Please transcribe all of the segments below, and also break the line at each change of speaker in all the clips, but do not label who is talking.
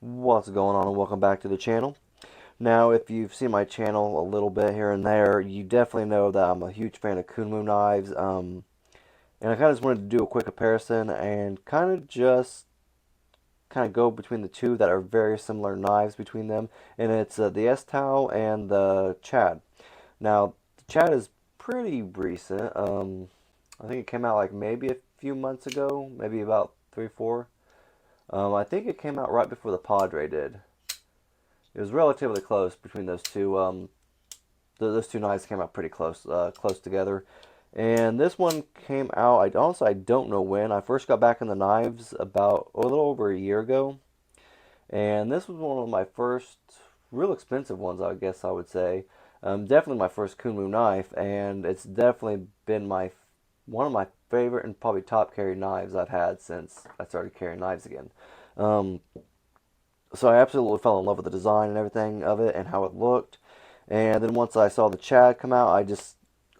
What's going on, and welcome back to the channel. Now, if you've seen my channel a little bit here and there, you definitely know that I'm a huge fan of Kunwu knives. And I kind of just wanted to do a quick comparison and kind of go between the two that are very similar knives between them, and it's the S-Tau and the Chad. Now, the Chad is pretty recent. I think it came out like maybe a few months ago, maybe about 3, 4. I think it came out right before the Padre did. It was relatively close between those two. Those two knives came out pretty close together. And this one came out. I don't know when. I first got back in the knives about a little over a year ago, and this was one of my first real expensive ones, I guess I would say. Definitely my first Kunwu knife, and it's definitely been my one of my favorite and probably top carry knives I've had since I started carrying knives again. Um, so I absolutely fell in love with the design and everything of it and how it looked. And then once I saw the Chad come out, they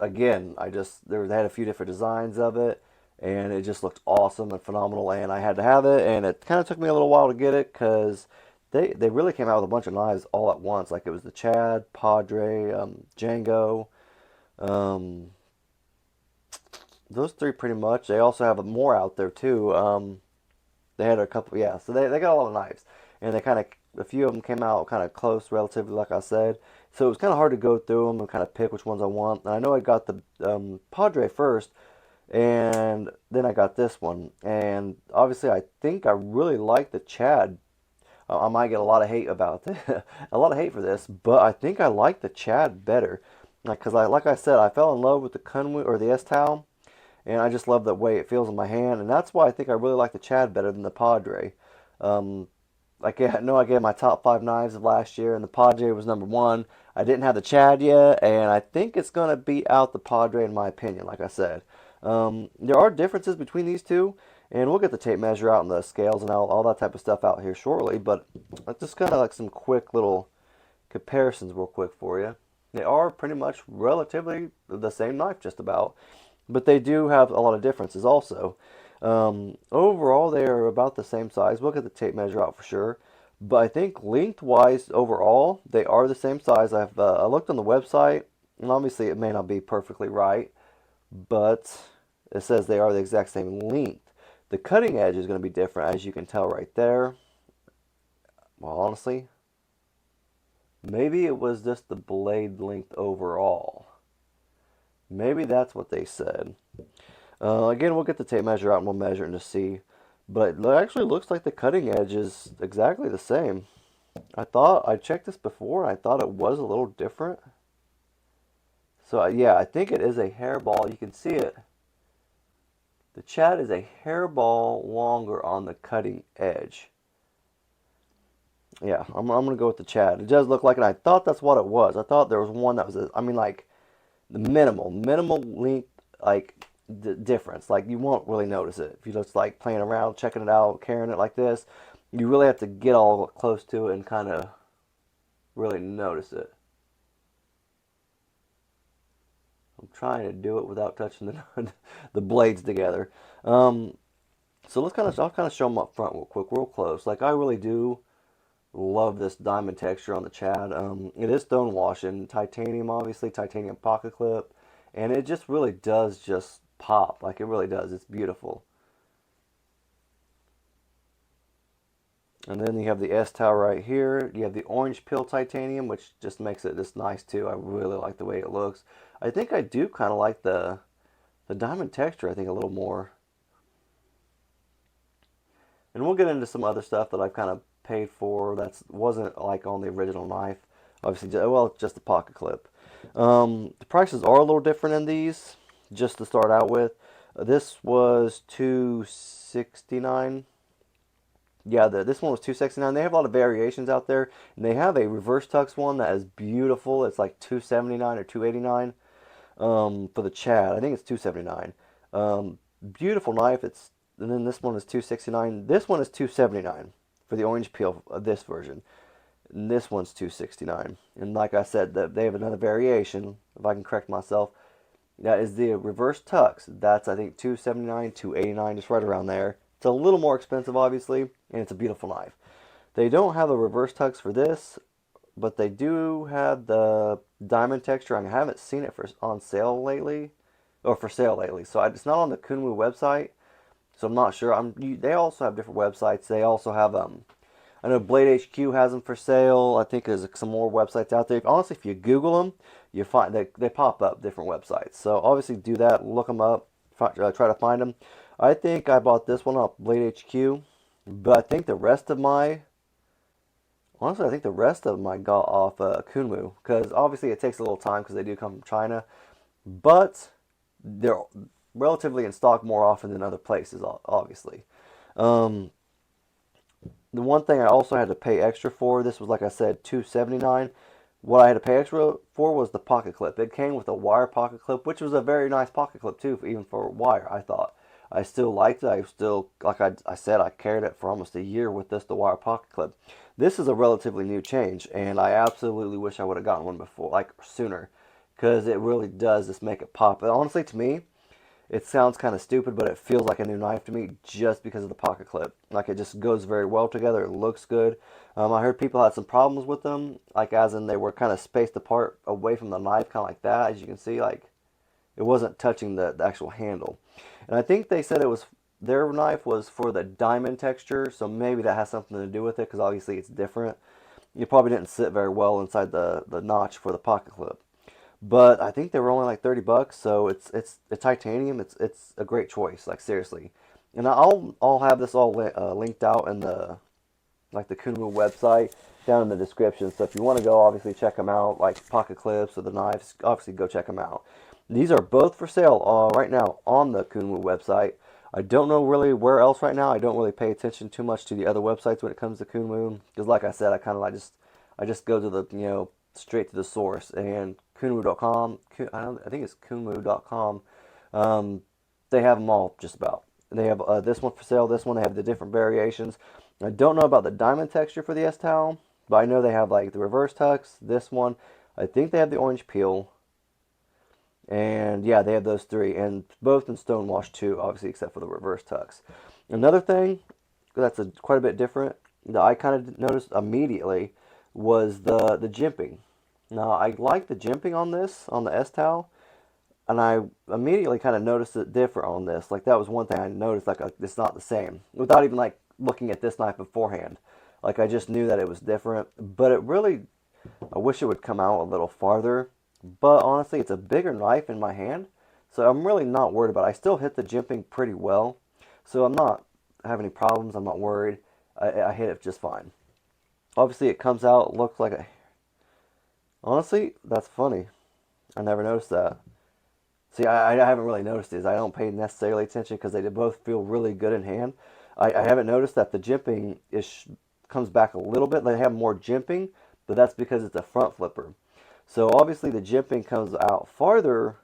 had a few different designs of it, and it just looked awesome and phenomenal. And I had to have it, and it kind of took me a little while to get it because they really came out with a bunch of knives all at once. Like it was the Chad, Padre, Django, um, those three pretty much. They also have more out there too. They had a couple, yeah. So they got a lot of knives, and a few of them came out kind of close, relatively, like I said. So it was kind of hard to go through them and kind of pick which ones I want. And I know I got the Padre first, and then I got this one. And obviously, I think I really like the Chad. I might get a lot of hate about it, a lot of hate for this, but I think I like the Chad better. Like I said, I fell in love with the Kunwu or the S-Tau, and I just love the way it feels in my hand, and that's why I think I really like the Chad better than the Padre. Um, I gave my top 5 knives of last year, and the Padre was number one. I didn't have the Chad yet, and I think it's gonna beat out the Padre in my opinion. Like I said, there are differences between these two, and we'll get the tape measure out and the scales and all that type of stuff out here shortly. But just kind of like some quick little comparisons, real quick for you. They are pretty much relatively the same knife, just about, but they do have a lot of differences also. Overall, they are about the same size. We'll get the tape measure out for sure. But I think lengthwise, overall, they are the same size. I looked on the website, and obviously it may not be perfectly right, but it says they are the exact same length. The cutting edge is going to be different, as you can tell right there. Well, honestly, maybe it was just the blade length overall. Maybe that's what they said. Again, we'll get the tape measure out and we'll measure it to see. But it actually looks like the cutting edge is exactly the same. I checked this before and I thought it was a little different. So yeah, I think it is a hairball. You can see it. The Chad is a hairball longer on the cutting edge. Yeah, I'm gonna go with the Chad. It does look like it. I thought that's what it was. I thought there was one that was, like the minimal length, like difference. Like you won't really notice it if you just like playing around, checking it out, carrying it like this. You really have to get all close to it and kind of really notice it. I'm trying to do it without touching the blades together. Um, so I'll kind of show them up front real quick, real close. Like I really do love this diamond texture on the Chad. It is stone wash and titanium, obviously, titanium pocket clip, and it just really does just pop. Like it really does. It's beautiful. And then you have the S-Tau right here. You have the orange peel titanium, which just makes it just nice too. I really like the way it looks. I think I do kind of like the diamond texture, I think, a little more. And we'll get into some other stuff that I've kind of paid for that wasn't like on the original knife. Obviously, well, just the pocket clip. The prices are a little different in these, just to start out with. This was $269. Yeah, this one was $269. They have a lot of variations out there, and they have a reverse tux one that is beautiful. It's like $279 or $289 for the Chad. I think it's $279. Beautiful knife. And then this one is $269. This one is $279 for the orange peel of this version. And this one's $269. And like I said, they have another variation, if I can correct myself. That is the reverse tux. That's, I think, $279, $289, just right around there. It's a little more expensive, obviously, and it's a beautiful knife. They don't have the reverse tucks for this, but they do have the diamond texture. I haven't seen it on sale lately, or for sale lately. So it's not on the Kunwu website, so I'm not sure. They also have different websites. They also have I know Blade HQ has them for sale. I think there's some more websites out there. Honestly, if you Google them, you find they pop up different websites. So obviously do that, look them up, try to find them. I think I bought this one off Blade HQ, but I think the rest of my honestly, I think the rest of them I got off Kunwu, because obviously it takes a little time because they do come from China, but they're relatively in stock more often than other places, obviously. Um, the one thing I also had to pay extra for, this was like I said, $279. What I had to pay extra for was the pocket clip. It came with a wire pocket clip, which was a very nice pocket clip too, even for wire, I thought. I still liked it. I still, like I said, I carried it for almost a year with the wire pocket clip. This is a relatively new change, and I absolutely wish I would have gotten one before, like sooner, because it really does just make it pop. And honestly, to me, it sounds kind of stupid, but it feels like a new knife to me just because of the pocket clip. Like it just goes very well together. It looks good. I heard people had some problems with them, like as in they were kind of spaced apart away from the knife, kind of like that. As you can see, like it wasn't touching the actual handle. And I think they said it was their knife was for the diamond texture, so maybe that has something to do with it because obviously it's different. It probably didn't sit very well inside the notch for the pocket clip. But I think they were only like 30 bucks, so it's titanium. It's a great choice, like seriously. And I'll have this all linked out in the like the Kunwu website down in the description. So if you want to go, obviously check them out, like pocket clips or the knives. Obviously, go check them out. These are both for sale right now on the Kunwu website. I don't know really where else right now. I don't really pay attention too much to the other websites when it comes to Kunwu because, like I said, I kind of like I just go to the straight to the source and Kunwu.com. I think it's Kunwu.com. They have them all just about. They have this one for sale. This one they have the different variations. I don't know about the diamond texture for the S towel, but I know they have like the reverse tucks. This one, I think they have the orange peel. And yeah, they have those three, and both in stonewash too, obviously, except for the reverse tucks. Another thing that's quite a bit different that I kind of noticed immediately was the jimping. Now, I like the jimping on this, on the S towel, and I immediately kind of noticed it different on this. Like, that was one thing I noticed, like, it's not the same, without even, like, looking at this knife beforehand. Like, I just knew that it was different, but it really, I wish it would come out a little farther. But honestly, it's a bigger knife in my hand, so I'm really not worried about it. I still hit the jimping pretty well, so I'm not having any problems. I'm not worried. I hit it just fine. Obviously, it comes out, looks like a... Honestly, that's funny. I never noticed that. See, I haven't really noticed these. I don't pay necessarily attention because they both feel really good in hand. I haven't noticed that the jimping comes back a little bit. They have more jimping, but that's because it's a front flipper. So obviously the jimping comes out farther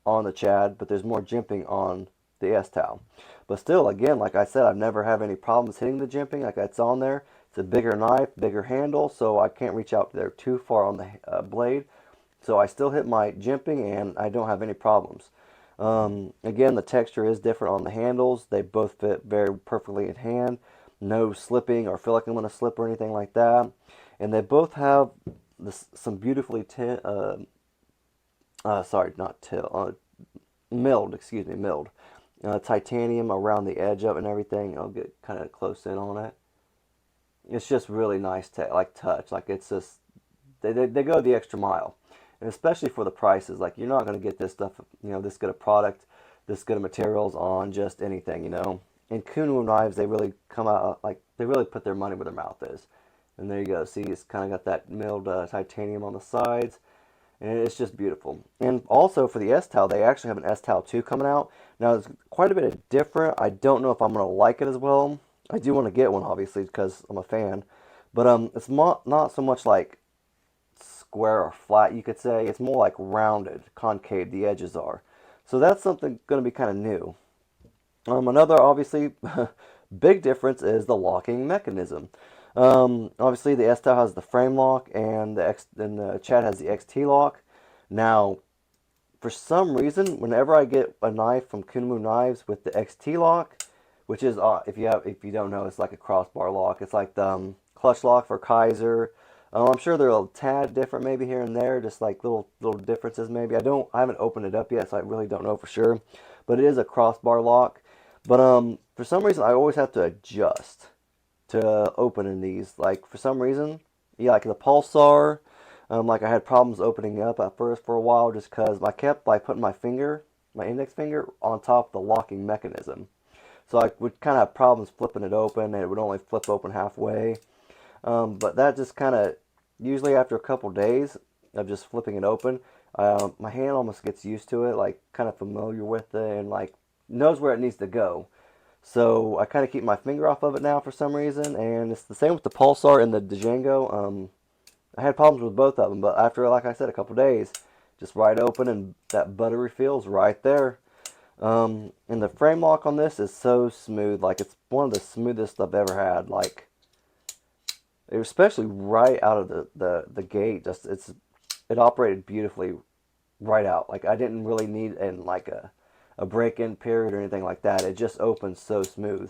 on the Chad, but there's more jimping on the S-Towel. But still, again, like I said, I've never had any problems hitting the jimping. Like it's on there. It's a bigger knife, bigger handle, so I can't reach out there too far on the blade. So I still hit my jimping and I don't have any problems. Again, the texture is different on the handles. They both fit very perfectly in hand. No slipping or feel like I'm going to slip or anything like that. And they both have some beautifully milled titanium around the edge of it and everything. I'll get kind of close in on it. It's just really nice touch. Like it's just they go the extra mile, and especially for the prices. Like you're not going to get this stuff, this good a product, this good of materials on just anything, And Kunwu knives, they really come out like they really put their money where their mouth is. And there you go. See, it's kind of got that milled titanium on the sides. And it's just beautiful. And also for the S-Towel, they actually have an S-Towel 2 coming out. Now, it's quite a bit of different. I don't know if I'm going to like it as well. I do want to get one, obviously, because I'm a fan. But it's not so much like square or flat, you could say. It's more like rounded, concave, the edges are. So that's something going to be kind of new. Another, obviously, big difference is the locking mechanism. Obviously, the S-Towel has the frame lock, and the Chad has the XT lock. Now, for some reason, whenever I get a knife from Kunwu Knives with the XT lock, which is if you don't know, it's like a crossbar lock. It's like the clutch lock for Kaiser. I'm sure they're a tad different maybe here and there, just like little differences maybe. I haven't opened it up yet, so I really don't know for sure. But it is a crossbar lock. But for some reason I always have to adjust to opening these. Like for some reason, yeah, like the Pulsar, like I had problems opening up at first for a while just because I kept like putting my index finger on top of the locking mechanism. So I would kind of have problems flipping it open, and it would only flip open halfway. But that just kind of, usually after a couple days of just flipping it open, my hand almost gets used to it, like kind of familiar with it, and like knows where it needs to go. So I kind of keep my finger off of it now for some reason, and it's the same with the Pulsar and the Django. I had problems with both of them, but after, like I said, a couple days, just right open, and that buttery feels right there. And the frame lock on this is so smooth, like it's one of the smoothest I've ever had. Like, especially right out of the gate, it operated beautifully right out. Like I didn't really need like a break-in period or anything like that. It just opens so smooth.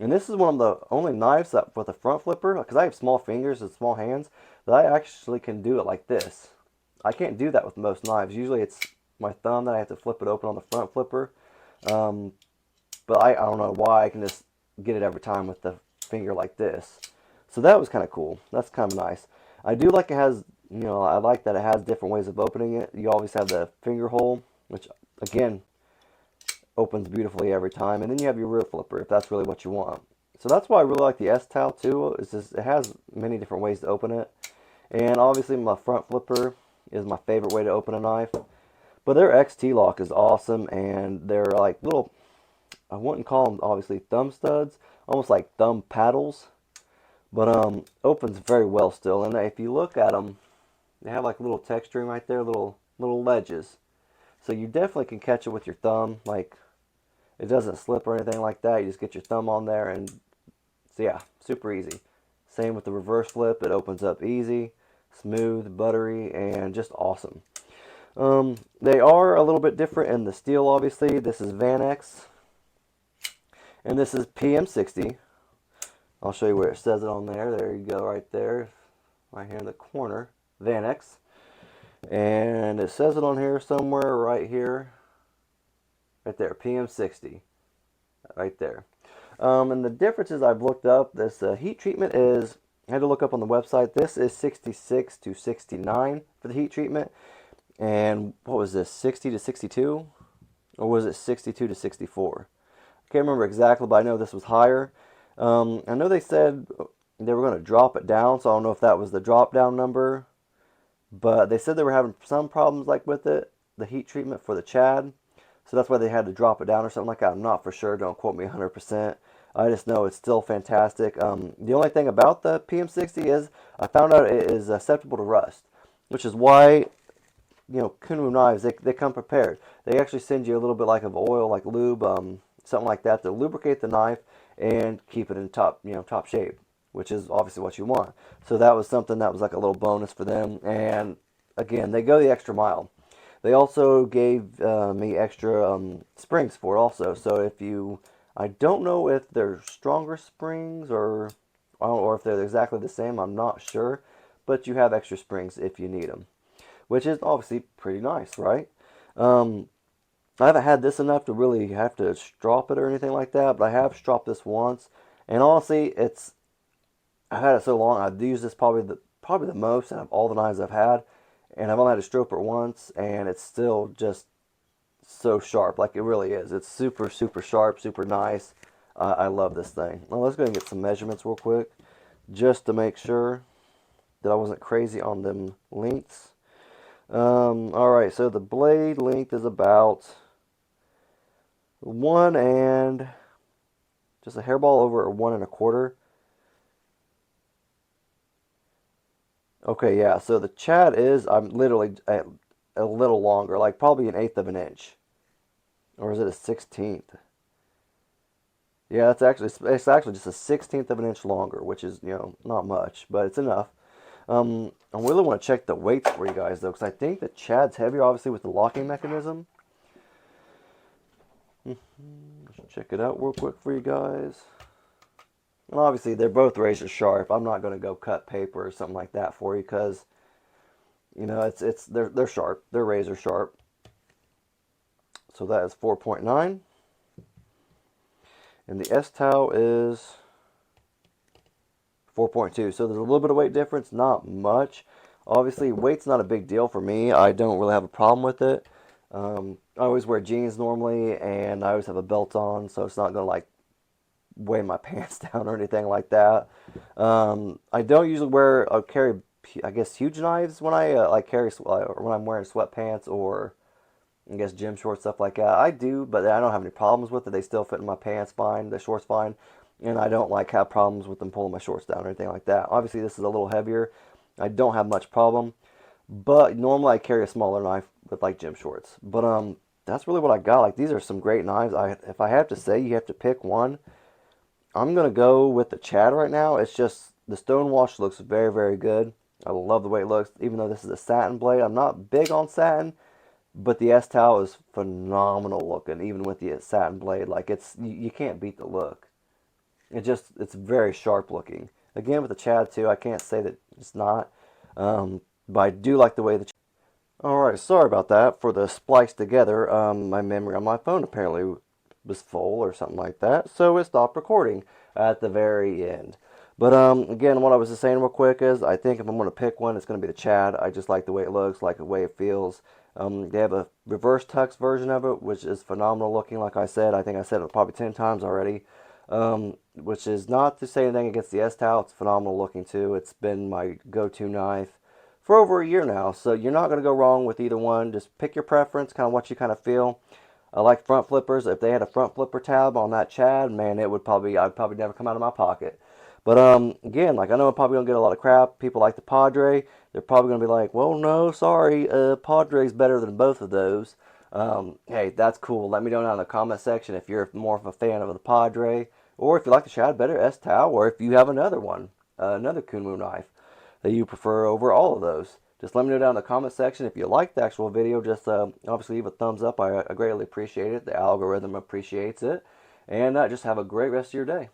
And this is one of the only knives that with a front flipper, because I have small fingers and small hands, that I actually can do it like this. I can't do that with most knives. Usually it's my thumb that I have to flip it open on the front flipper. Um, but I don't know why I can just get it every time with the finger like this. So that was kind of cool. That's kind of nice. I do like it has, I like that it has different ways of opening it. You always have the finger hole, which again opens beautifully every time. And then you have your rear flipper if that's really what you want. So that's why I really like the S-Towel too. Is just, it has many different ways to open it. And obviously my front flipper is my favorite way to open a knife. But their XT lock is awesome, and they're like little, I wouldn't call them obviously thumb studs, almost like thumb paddles, but opens very well still. And if you look at them, they have like little texturing right there, little ledges. So you definitely can catch it with your thumb, like it doesn't slip or anything like that. You just get your thumb on there, and so yeah, super easy. Same with the reverse flip, it opens up easy, smooth, buttery, and just awesome. They are a little bit different in the steel, obviously. This is Vanex, and this is PM60. I'll show you where it says it on there. There you go, right there, right here in the corner, Vanex. And it says it on here somewhere, right here, right there, PM60, right there. And the differences I've looked up, this heat treatment is, I had to look up on the website, this is 66 to 69 for the heat treatment. And what was this, 60 to 62? Or was it 62 to 64? I can't remember exactly, but I know this was higher. I know they said they were going to drop it down, so I don't know if that was the drop down number. But they said they were having some problems like with it, the heat treatment for the Chad. So that's why they had to drop it down or something like that. I'm not for sure. Don't quote me 100%. I just know it's still fantastic. The only thing about the PM60 is I found out it is susceptible to rust, which is why Kunwu knives, they come prepared. They actually send you a little bit like of oil, like lube, something like that to lubricate the knife and keep it in top shape, which is obviously what you want. So that was something that was like a little bonus for them. And again, they go the extra mile. They also gave me extra springs for it also. So I don't know if they're stronger springs or if they're exactly the same. I'm not sure, but you have extra springs if you need them, which is obviously pretty nice, right? I haven't had this enough to really have to strop it or anything like that, but I have stropped this once, and honestly, I've had it so long. I've used this probably the most out of all the knives I've had, and I've only had to strop it once, and it's still just so sharp, like it really is. It's super, super sharp, super nice. I love this thing. Well, let's go and get some measurements real quick, just to make sure that I wasn't crazy on them lengths. Alright, so the blade length is about just a hairball over a 1 1/4. Okay, yeah, so the Chad I'm literally a little longer, like probably 1/8 of an inch. Or is it a 1/16? Yeah, it's actually just a 1/16 of an inch longer, which is, not much, but it's enough. I really want to check the weights for you guys, though, because I think the Chad's heavier, obviously, with the locking mechanism. Let's check it out real quick for you guys. And obviously, they're both razor sharp. I'm not going to go cut paper or something like that for you because, you know, they're sharp. They're razor sharp. So that is 4.9. And the S towel is 4.2. So there's a little bit of weight difference, not much. Obviously, weight's not a big deal for me. I don't really have a problem with it. I always wear jeans normally, and I always have a belt on, so it's not going to like weigh my pants down or anything like that. I don't usually carry, I guess, huge knives when I when I'm wearing sweatpants or I guess gym shorts, stuff like that. I do, but I don't have any problems with it. They still fit in my pants fine, the shorts fine, and I don't like have problems with them pulling my shorts down or anything like that. Obviously, this is a little heavier. I don't have much problem, but normally I carry a smaller knife with like gym shorts. But that's really what I got. Like these are some great knives. If I have to say, you have to pick one. I'm gonna go with the Chad right now. It's just the Stonewash looks very, very good. I love the way it looks, even though this is a satin blade. I'm not big on satin, but the S towel is phenomenal looking, even with the satin blade. Like you can't beat the look. It's very sharp looking. Again, with the Chad too, I can't say that it's not, but I do like the way the. Alright, sorry about that. For the splice together, my memory on my phone apparently was full or something like that, so it stopped recording at the very end. But again, what I was just saying real quick is, I think if I'm going to pick one, it's going to be the Chad. I just like the way it looks, like the way it feels. They have a reverse tux version of it, which is phenomenal looking. Like I said, I think I said it probably 10 times already. Which is not to say anything against the S-Towel. It's phenomenal looking too. It's been my go-to knife for over a year now, so you're not going to go wrong with either one. Just pick your preference, kind of what you kind of feel. I like front flippers. If they had a front flipper tab on that Chad, man, I'd probably never come out of my pocket. But again, like I know I'm probably gonna get a lot of crap. People like the Padre. They're probably gonna be like, "Well, no, sorry, Padre's better than both of those." Hey, that's cool. Let me know down in the comment section if you're more of a fan of the Padre, or if you like the Chad better, S Tau, or if you have another one, another Kunwu knife that you prefer over all of those. Just let me know down in the comment section. If you like the actual video, just obviously leave a thumbs up. I greatly appreciate it. The algorithm appreciates it. And just have a great rest of your day.